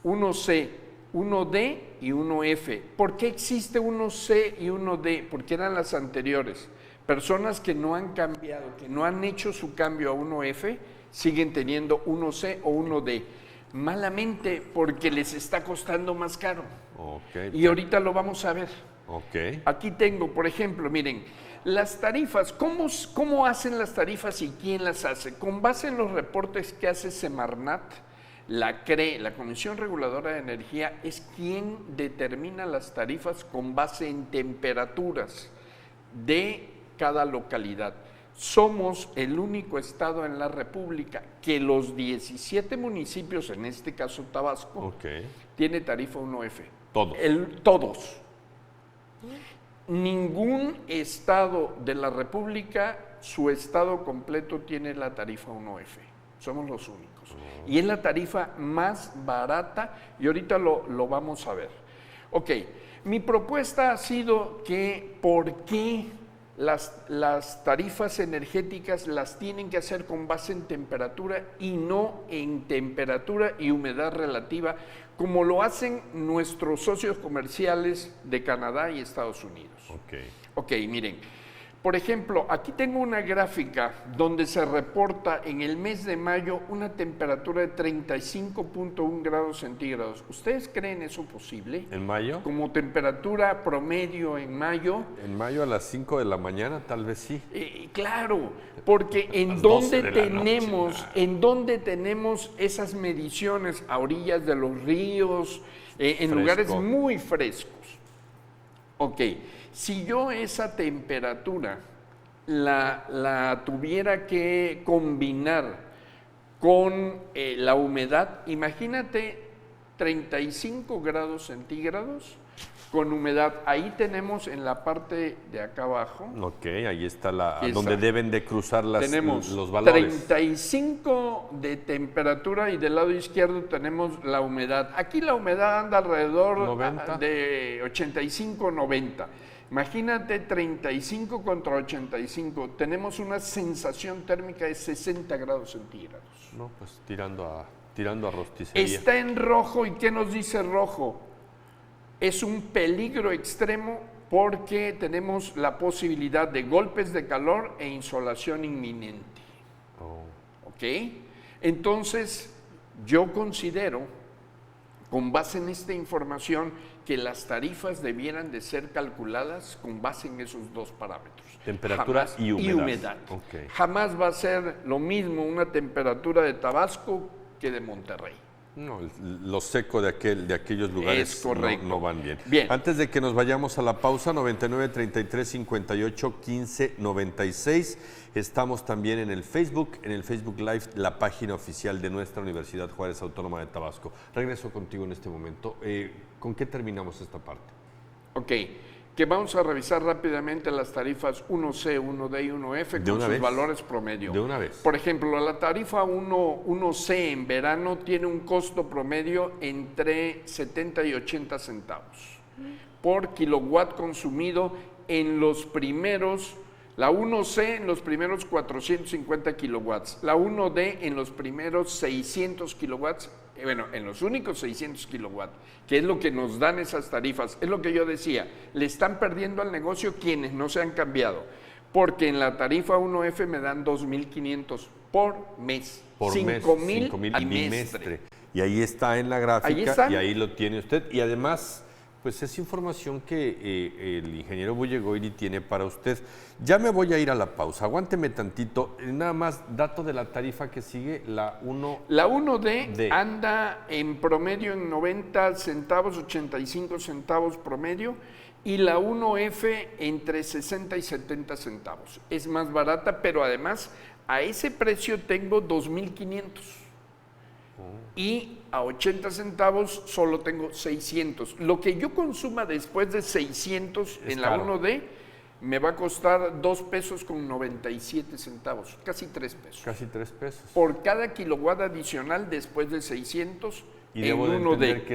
1C, 1D y 1F. ¿Por qué existe 1C y 1D? Porque eran las anteriores. Personas que no han cambiado, que no han hecho su cambio a 1F, siguen teniendo 1C o 1D. Malamente porque les está costando más caro. Y ahorita lo vamos a ver. Aquí tengo, por ejemplo, miren, las tarifas. ¿Cómo hacen las tarifas y quién las hace? Con base en los reportes que hace Semarnat, la CRE, la Comisión Reguladora de Energía, es quien determina las tarifas con base en temperaturas de cada localidad. Somos el único estado en la República que los 17 municipios, en este caso Tabasco, tiene tarifa 1F. Todos. Ningún estado de la República, su estado completo tiene la tarifa 1F. Somos los únicos. Y es la tarifa más barata y ahorita lo vamos a ver. Mi propuesta ha sido que ¿por qué las tarifas energéticas las tienen que hacer con base en temperatura y no en temperatura y humedad relativa, como lo hacen nuestros socios comerciales de Canadá y Estados Unidos? Miren, por ejemplo, aquí tengo una gráfica donde se reporta en el mes de mayo una temperatura de 35.1 grados centígrados. ¿Ustedes creen eso posible? ¿En mayo? Como temperatura promedio en mayo. En mayo a las 5 de la mañana, tal vez sí. Claro, porque ¿en dónde tenemos esas mediciones? A orillas de los ríos, en lugares muy frescos. Si yo esa temperatura la tuviera que combinar con la humedad, imagínate 35 grados centígrados con humedad. Ahí tenemos en la parte de acá abajo. Ahí está donde deben de cruzar tenemos los valores. 35 de temperatura y del lado izquierdo tenemos la humedad. Aquí la humedad anda alrededor 90. De 85-90. Imagínate 35 contra 85. Tenemos una sensación térmica de 60 grados centígrados. No, pues tirando a rosticería. Está en rojo. ¿Y qué nos dice rojo? Es un peligro extremo porque tenemos la posibilidad de golpes de calor e insolación inminente. Entonces, yo considero, con base en esta información, que las tarifas debieran de ser calculadas con base en esos dos parámetros. Temperatura y humedad. Jamás va a ser lo mismo una temperatura de Tabasco que de Monterrey. No, lo seco de aquellos lugares Es correcto. no van bien. Bien. Antes de que nos vayamos a la pausa, 99 33 58 15 96. Estamos también en el Facebook Live, la página oficial de nuestra Universidad Juárez Autónoma de Tabasco. Regreso contigo en este momento. ¿Con qué terminamos esta parte? Ok, que vamos a revisar rápidamente las tarifas 1C, 1D y 1F con sus valores promedio. De una vez. Por ejemplo, la tarifa 1C en verano tiene un costo promedio entre 70 y 80 centavos por kilowatt consumido en los primeros, la 1C en los primeros 450 kilowatts, la 1D en los primeros 600 kilowatts, en los únicos 600 kilowatts, que es lo que nos dan esas tarifas. Es lo que yo decía, le están perdiendo al negocio quienes no se han cambiado, porque en la tarifa 1F me dan 2,500 por mes, 5,000 al bimestre. Y ahí está en la gráfica, ¿Ahí y ahí lo tiene usted. Y además, pues es información que el ingeniero Bullegoiri tiene para usted. Ya me voy a ir a la pausa, aguánteme tantito. Nada más, dato de la tarifa que sigue, la 1. La 1D anda en promedio en 90 centavos, 85 centavos promedio, y la 1F entre 60 y 70 centavos. Es más barata, pero además a ese precio tengo 2,500. Y a 80 centavos solo tengo 600. Lo que yo consuma después de 600 en la 1D me va a costar 2 pesos con 97 centavos, casi 3 pesos. Casi 3 pesos. Por cada kilowatt adicional después de 600 y en debo de 1D. entender que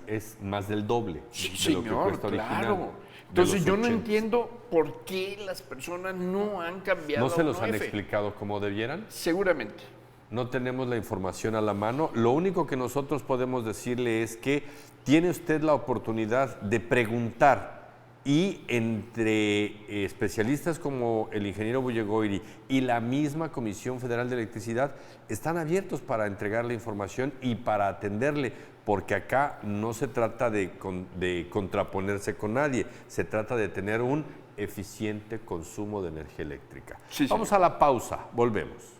es más del doble de lo que cuesta original. Claro. Entonces yo no entiendo por qué las personas no han cambiado. ¿No se los han 1F? explicado como debieran? Seguramente. No tenemos la información a la mano. Lo único que nosotros podemos decirle es que tiene usted la oportunidad de preguntar, y entre especialistas como el ingeniero Bullegoiri y la misma Comisión Federal de Electricidad están abiertos para entregar la información y para atenderle, porque acá no se trata de contraponerse con nadie, se trata de tener un eficiente consumo de energía eléctrica. Sí, Vamos a la pausa, volvemos.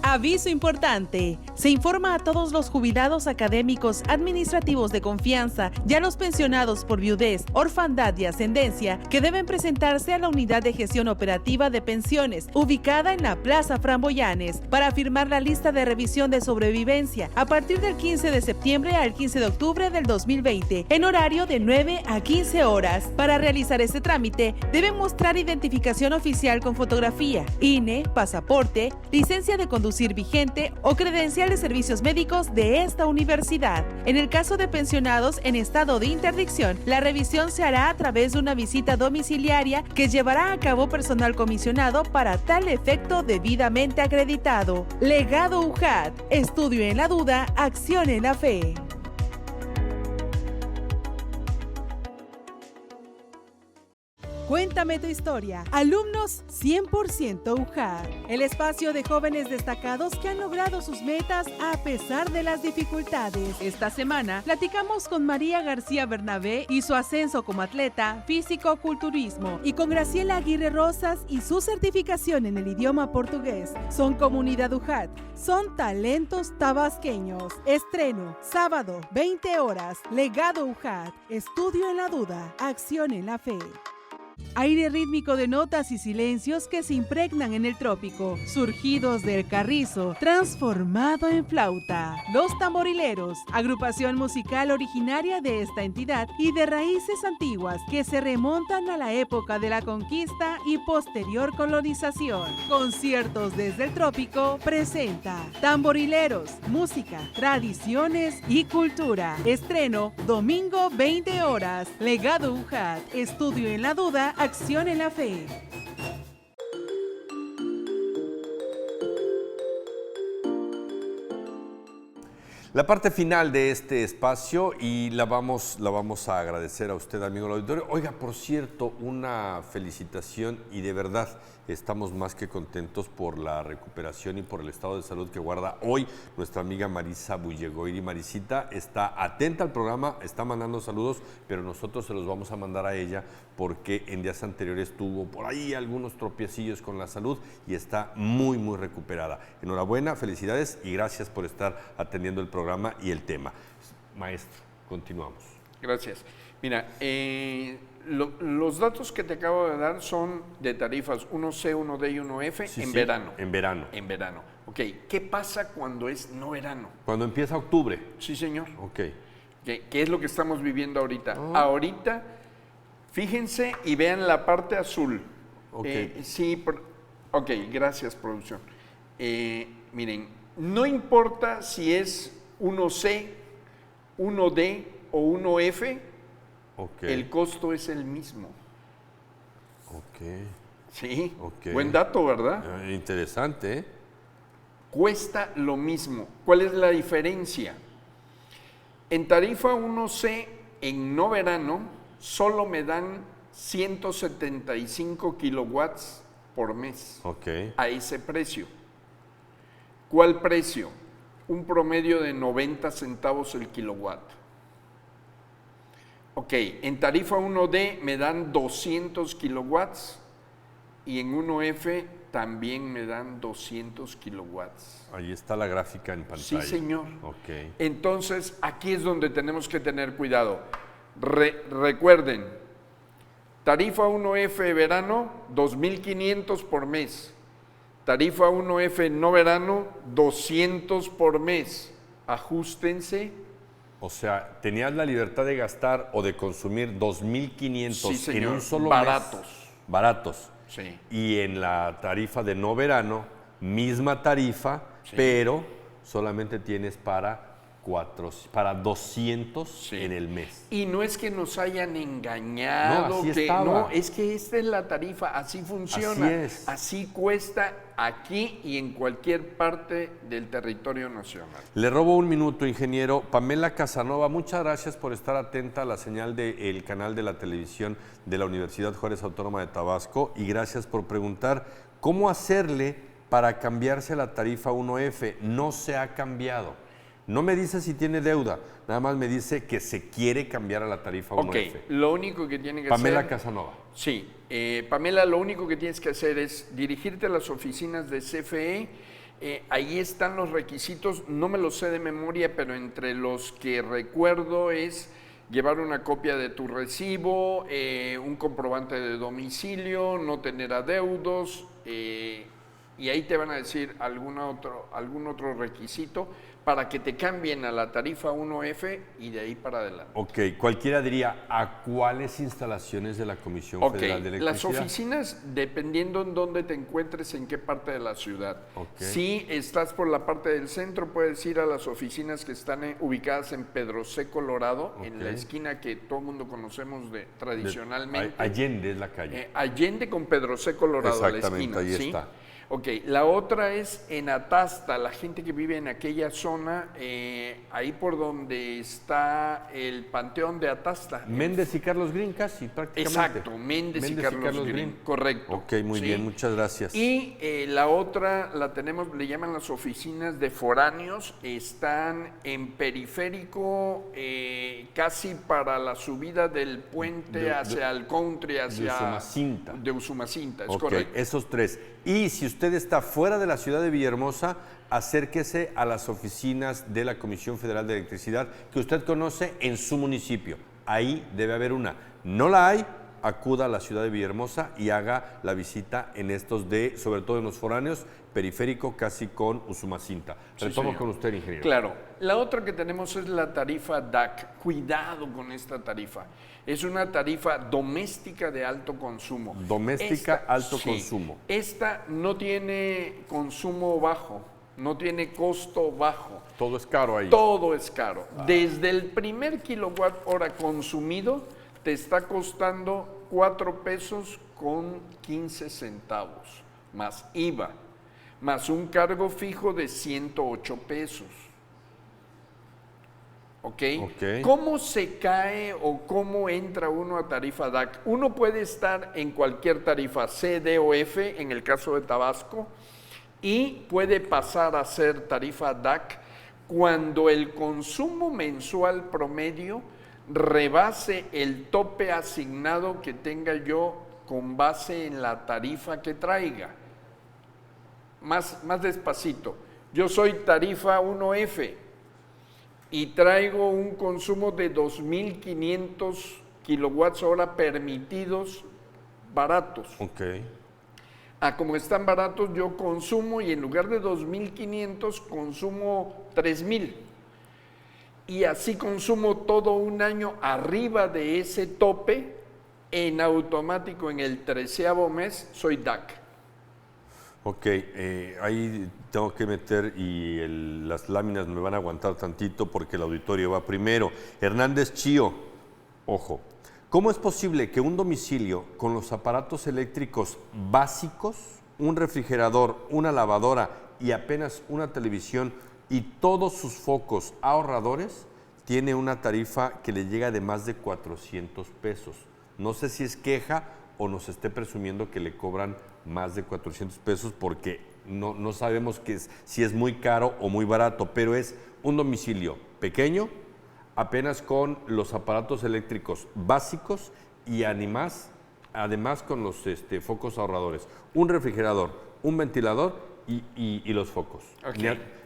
Aviso importante. Se informa a todos los jubilados académicos administrativos de confianza y a los pensionados por viudez, orfandad y ascendencia que deben presentarse a la Unidad de Gestión Operativa de Pensiones, ubicada en la Plaza Framboyanes, para firmar la lista de revisión de sobrevivencia a partir del 15 de septiembre al 15 de octubre del 2020, en horario de 9 a 15 horas. Para realizar este trámite, deben mostrar identificación oficial con fotografía, INE, pasaporte, licencia de conducir vigente o credencial de servicios médicos de esta universidad. En el caso de pensionados en estado de interdicción, la revisión se hará a través de una visita domiciliaria que llevará a cabo personal comisionado para tal efecto debidamente acreditado. Legado UJAT. Estudio en la duda, acción en la fe. Cuéntame tu historia. Alumnos 100% UJAT. El espacio de jóvenes destacados que han logrado sus metas a pesar de las dificultades. Esta semana platicamos con María García Bernabé y su ascenso como atleta, físico-culturismo, y con Graciela Aguirre Rosas y su certificación en el idioma portugués. Son comunidad UJAT. Son talentos tabasqueños. Estreno, sábado, 20 horas. Legado UJAT. Estudio en la duda, acción en la fe. Aire rítmico de notas y silencios que se impregnan en el trópico, surgidos del carrizo, transformado en flauta. Los Tamborileros, agrupación musical originaria de esta entidad y de raíces antiguas que se remontan a la época de la conquista y posterior colonización. Conciertos desde el trópico presenta Tamborileros, música, tradiciones y cultura. Estreno, domingo 20 horas. Legado UJAT, estudio en la duda, acción en la fe. La parte final de este espacio y la vamos a agradecer a usted, amigo del auditorio. Oiga, por cierto, una felicitación y de verdad estamos más que contentos por la recuperación y por el estado de salud que guarda hoy nuestra amiga Marisa Bullegoiri. Marisita está atenta al programa, está mandando saludos, pero nosotros se los vamos a mandar a ella porque en días anteriores tuvo por ahí algunos tropiecillos con la salud y está muy, muy recuperada. Enhorabuena, felicidades y gracias por estar atendiendo el programa y el tema. Maestro, continuamos. Gracias. Mira, los datos que te acabo de dar son de tarifas 1C, 1D y 1F en verano. En verano. En verano. Ok, ¿qué pasa cuando es no verano? Cuando empieza octubre. Sí, señor. Ok. ¿Qué es lo que estamos viviendo ahorita? Ahorita, fíjense y vean la parte azul. Ok. Ok, gracias, producción. Miren, no importa si es 1C, 1D o 1F, el costo es el mismo. Ok. Sí, okay. Buen dato, ¿verdad? Interesante, ¿eh? Cuesta lo mismo. ¿Cuál es la diferencia? En tarifa 1C, en no verano, solo me dan 175 kilowatts por mes. A ese precio. ¿Cuál precio? Un promedio de 90 centavos el kilowatt. Ok, en tarifa 1D me dan 200 kilowatts y en 1F también me dan 200 kilowatts. Ahí está la gráfica en pantalla. Sí, señor. Ok. Entonces, aquí es donde tenemos que tener cuidado. Recuerden, tarifa 1F verano, 2,500 por mes. Tarifa 1F no verano, 200 por mes. Ajustense. O sea, tenías la libertad de gastar o de consumir 2,500 en un solo baratos. mes. Baratos. Sí. Y en la tarifa de no verano, misma tarifa, sí, pero solamente tienes para 200 sí, en el mes. Y no es que nos hayan engañado, no, así no, es que esta es la tarifa, así funciona, así es, así cuesta aquí y en cualquier parte del territorio nacional. Le robo un minuto, ingeniero. Pamela Casanova, muchas gracias por estar atenta a la señal del canal de la televisión de la Universidad Juárez Autónoma de Tabasco y gracias por preguntar cómo hacerle para cambiarse a la tarifa 1F. No se ha cambiado. No me dice si tiene deuda, nada más me dice que se quiere cambiar a la tarifa 1F. Ok, lo único que tiene que Pamela hacer... Casanova. Sí, Pamela, lo único que tienes que hacer es dirigirte a las oficinas de CFE, ahí están los requisitos, no me los sé de memoria, pero entre los que recuerdo es llevar una copia de tu recibo, un comprobante de domicilio, no tener adeudos, y ahí te van a decir algún otro requisito para que te cambien a la tarifa 1F y de ahí para adelante. Ok, cualquiera diría, ¿a cuáles instalaciones de la Comisión Federal de Electricidad? Las oficinas, dependiendo en dónde te encuentres, en qué parte de la ciudad. Si estás por la parte del centro, puedes ir a las oficinas que están ubicadas en Pedro C, Colorado, en la esquina que todo el mundo conocemos tradicionalmente. Allende es la calle. Allende con Pedro C, Colorado, a la esquina. Ahí ¿sí? está. Ok, la otra es en Atasta, la gente que vive en aquella zona, ahí por donde está el Panteón de Atasta. Méndez y Carlos Green casi, prácticamente. Exacto, Méndez y Carlos Green, correcto. Ok, muy bien, muchas gracias. Y la otra la tenemos, le llaman las oficinas de foráneos, están en Periférico, casi para la subida del puente hacia el country, hacia... Usumacinta. De Usumacinta, es correcto. Esos tres. Y si usted está fuera de la ciudad de Villahermosa, acérquese a las oficinas de la Comisión Federal de Electricidad que usted conoce en su municipio. Ahí debe haber una. No la hay, acuda a la ciudad de Villahermosa y haga la visita en estos sobre todo en los foráneos, Periférico casi con Usumacinta. Retomo con usted, ingeniero. Claro. La otra que tenemos es la tarifa DAC. Cuidado con esta tarifa. Es una tarifa doméstica de alto consumo. Doméstica, alto consumo. Esta no tiene consumo bajo, no tiene costo bajo. Todo es caro ahí. Todo es caro. Desde el primer kilowatt hora consumido te está costando 4 pesos con 15 centavos, más IVA, más un cargo fijo de 108 pesos. ¿Ok? ¿Cómo se cae o cómo entra uno a tarifa DAC? Uno puede estar en cualquier tarifa C, D o F, en el caso de Tabasco, y puede pasar a ser tarifa DAC cuando el consumo mensual promedio rebase el tope asignado que tenga yo con base en la tarifa que traiga. Más despacito. Yo soy tarifa 1F y traigo un consumo de 2.500 kilowatts hora permitidos baratos. Como están baratos, yo consumo y en lugar de 2.500 consumo 3.000. Y así consumo todo un año arriba de ese tope, en automático en el 13º mes soy DAC. Ahí tengo que meter y las láminas me van a aguantar tantito porque el auditorio va primero. Hernández Chío, ojo, ¿cómo es posible que un domicilio con los aparatos eléctricos básicos, un refrigerador, una lavadora y apenas una televisión y todos sus focos ahorradores, tiene una tarifa que le llega de más de 400 pesos? No sé si es queja o nos esté presumiendo que le cobran más de 400 pesos porque no sabemos si es muy caro o muy barato, pero es un domicilio pequeño, apenas con los aparatos eléctricos básicos y además con los focos ahorradores. Un refrigerador, un ventilador y los focos.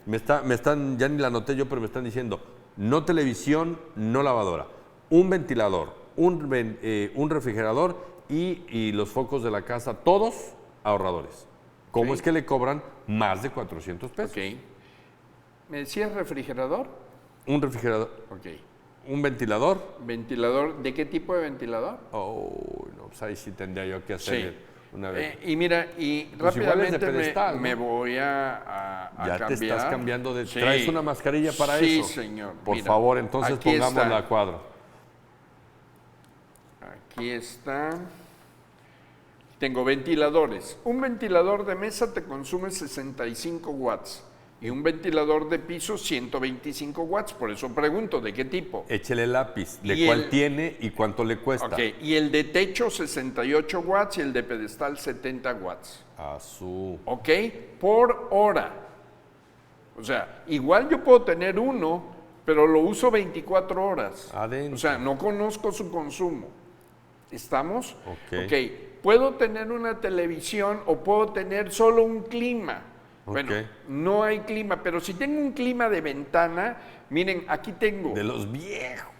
Me están, ya ni la anoté yo, pero me están diciendo, no televisión, no lavadora, un ventilador, un refrigerador y los focos de la casa, todos ahorradores. ¿Cómo es que le cobran más de 400 pesos? ¿Me decías refrigerador? Un refrigerador. ¿Un ventilador? ¿Ventilador? ¿De qué tipo de ventilador? No, pues ahí sí tendría yo que hacer una vez. Y mira, pues rápidamente pedestal, me voy a ya cambiar. Te estás cambiando de... ¿Traes una mascarilla para eso? Sí, señor. Por favor, entonces pongámosla a cuadro. Aquí está. Tengo ventiladores. Un ventilador de mesa te consume 65 watts y un ventilador de piso 125 watts. Por eso pregunto, ¿de qué tipo? Échele lápiz. ¿De cuál tiene y cuánto le cuesta? Y el de techo 68 watts y el de pedestal 70 watts. Por hora. O sea, igual yo puedo tener uno, pero lo uso 24 horas. Adentro. O sea, no conozco su consumo. ¿Estamos? Puedo tener una televisión o puedo tener solo un clima. Bueno, no hay clima, pero si tengo un clima de ventana, miren, aquí tengo... De los viejos,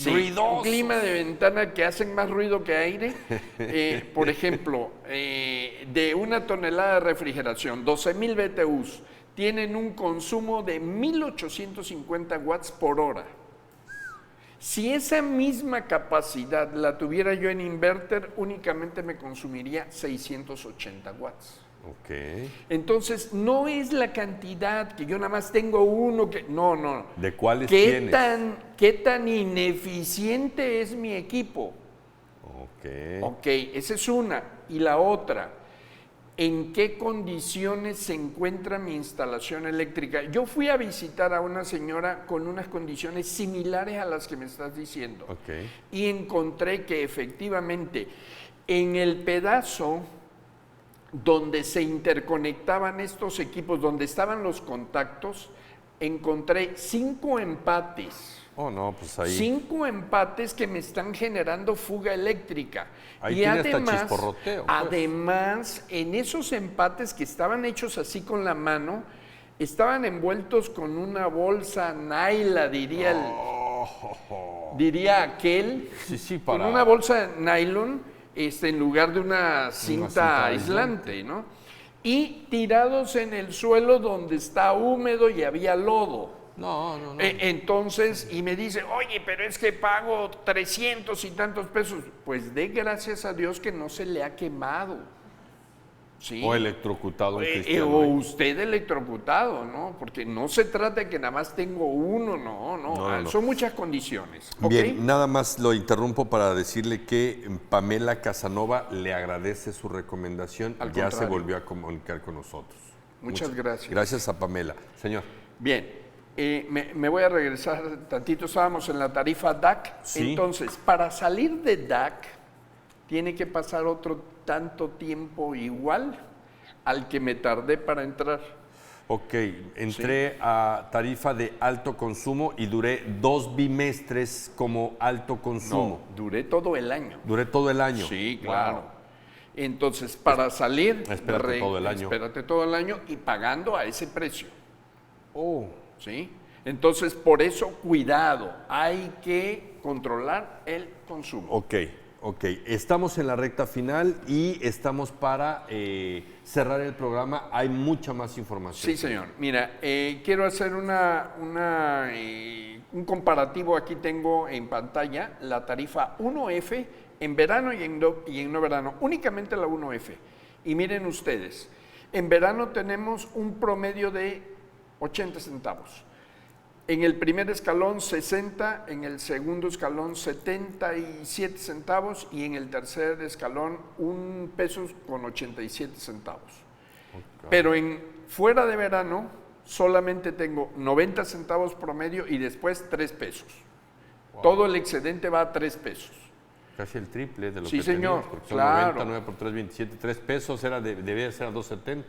ruidosos. Un clima de ventana que hacen más ruido que aire. Por ejemplo, de 1 tonelada de refrigeración, 12,000 BTUs, tienen un consumo de 1,850 watts por hora. Si esa misma capacidad la tuviera yo en inverter, únicamente me consumiría 680 watts. Entonces, no es la cantidad que yo nada más tengo uno que... No. ¿De cuáles tienes? ¿Qué tan ineficiente es mi equipo? Esa es una. Y la otra, ¿en qué condiciones se encuentra mi instalación eléctrica? Yo fui a visitar a una señora con unas condiciones similares a las que me estás diciendo. Y encontré que efectivamente en el pedazo donde se interconectaban estos equipos, donde estaban los contactos, encontré 5 empates. Pues ahí. 5 empates que me están generando fuga eléctrica. Ahí y tiene hasta chisporroteo. Además, en esos empates que estaban hechos así con la mano, estaban envueltos con una bolsa naila, diría aquel. Con una bolsa de nylon, en lugar de una cinta aislante, ¿no? Y tirados en el suelo donde está húmedo y había lodo. Entonces, y me dice, oye, pero es que pago 300 y tantos pesos. Pues dé gracias a Dios que no se le ha quemado. O electrocutado. O usted electrocutado, ¿no? Porque no se trata de que nada más tengo uno, no. Son muchas condiciones. Bien, nada más lo interrumpo para decirle que Pamela Casanova le agradece su recomendación. Ya se volvió a comunicar con nosotros. Muchas gracias. Gracias a Pamela. Señor. Bien, Me voy a regresar tantito, estábamos en la tarifa DAC, Sí. Entonces, para salir de DAC, tiene que pasar otro tanto tiempo igual al que me tardé para entrar. Ok, entré a tarifa de alto consumo y duré 2 bimestres como alto consumo. No, duré todo el año. Duré todo el año. Sí, claro. Wow. Entonces, para salir... Espérate todo el año. Espérate todo el año y pagando a ese precio. Oh. ¿Sí? Entonces, por eso, cuidado, hay que controlar el consumo. Ok. Estamos en la recta final y estamos para cerrar el programa. Hay mucha más información. Sí, señor. Mira, quiero hacer un comparativo. Aquí tengo en pantalla la tarifa 1F en verano y en no verano. Únicamente la 1F. Y miren ustedes, en verano tenemos un promedio de 80 centavos. En el primer escalón 60, en el segundo escalón 77 centavos y en el tercer escalón 1 peso con 87 centavos. Okay. Pero fuera de verano solamente tengo 90 centavos promedio y después 3 pesos. Wow. Todo el excedente va a 3 pesos. Casi el triple de lo sí, que señor, tenías, porque son claro. 99 por 3, 27. 3 pesos debía ser a 2.70.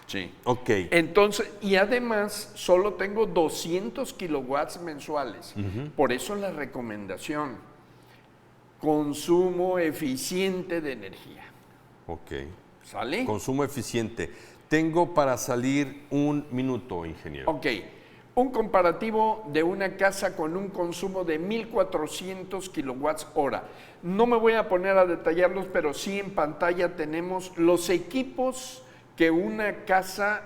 Sí. Ok. Entonces, y además solo tengo 200 kilowatts mensuales. Por eso la recomendación, consumo eficiente de energía. Ok. ¿Sale? Consumo eficiente. Tengo para salir 1 minuto, ingeniero. Ok. Un comparativo de una casa con un consumo de 1,400 kilowatts hora. No me voy a poner a detallarlos, pero sí en pantalla tenemos los equipos que una casa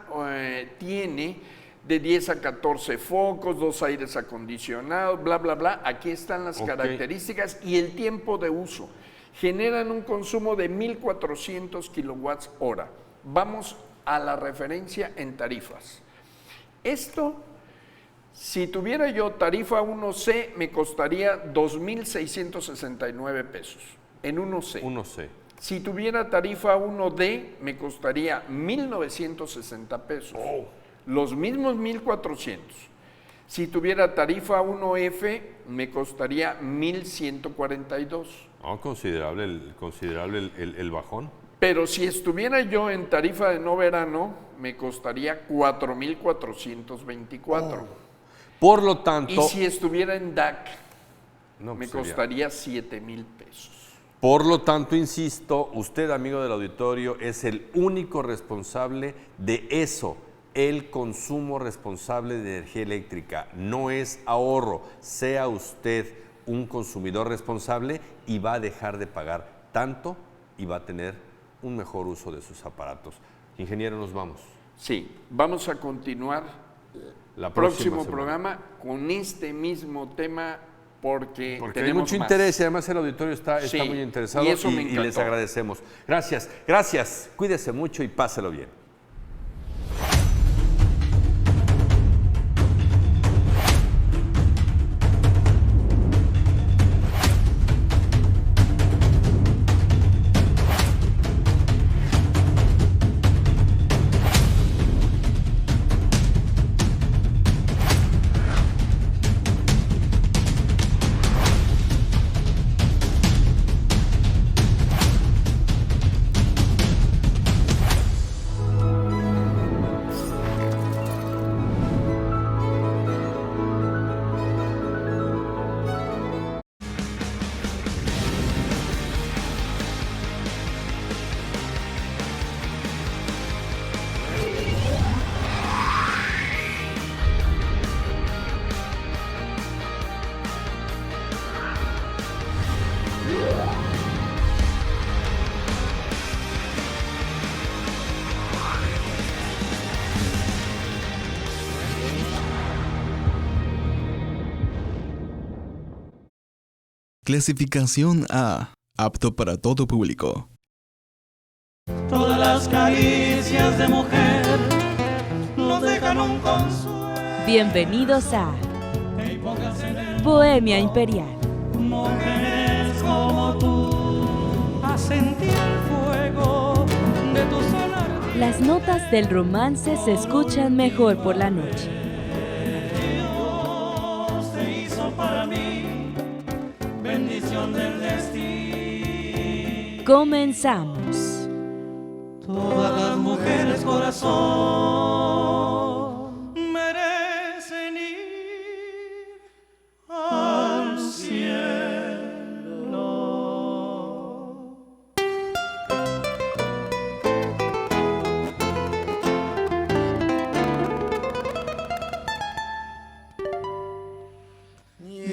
tiene de 10 a 14 focos, 2 aires acondicionados, bla, bla, bla. Aquí están las características y el tiempo de uso. Generan un consumo de 1,400 kilowatts hora. Vamos a la referencia en tarifas. Esto, si tuviera yo tarifa 1C, me costaría 2,669 pesos en 1C. 1C. Si tuviera tarifa 1D, me costaría 1,960 pesos. Oh. Los mismos 1,400. Si tuviera tarifa 1F, me costaría 1,142. Oh, considerable el bajón. Pero si estuviera yo en tarifa de no verano, me costaría 4,424. Oh. Por lo tanto... Y si estuviera en DAC, me costaría 7,000 pesos. Por lo tanto, insisto, usted, amigo del auditorio, es el único responsable de eso, el consumo responsable de energía eléctrica. No es ahorro. Sea usted un consumidor responsable y va a dejar de pagar tanto y va a tener un mejor uso de sus aparatos. Ingeniero, nos vamos. Sí, vamos a continuar el próximo programa con este mismo tema. Porque hay mucho interés y además el auditorio está muy interesado y les agradecemos. Gracias. Cuídese mucho y páselo bien. Clasificación A. Apto para todo público. Todas las caricias de mujer nos dejan un consuelo. Bienvenidos a Bohemia Imperial. Mujeres como tú, a sentir el fuego de tu solar. Las notas del romance se escuchan mejor por la noche. Comenzamos. Todas las mujeres corazón merecen ir al cielo.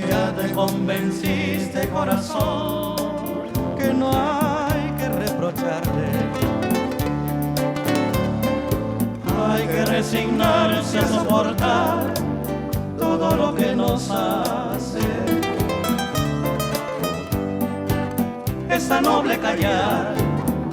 Ya te convenciste, corazón, que no hay que reprocharle. Hay que resignarse a soportar todo lo que nos hace. Es tan noble callar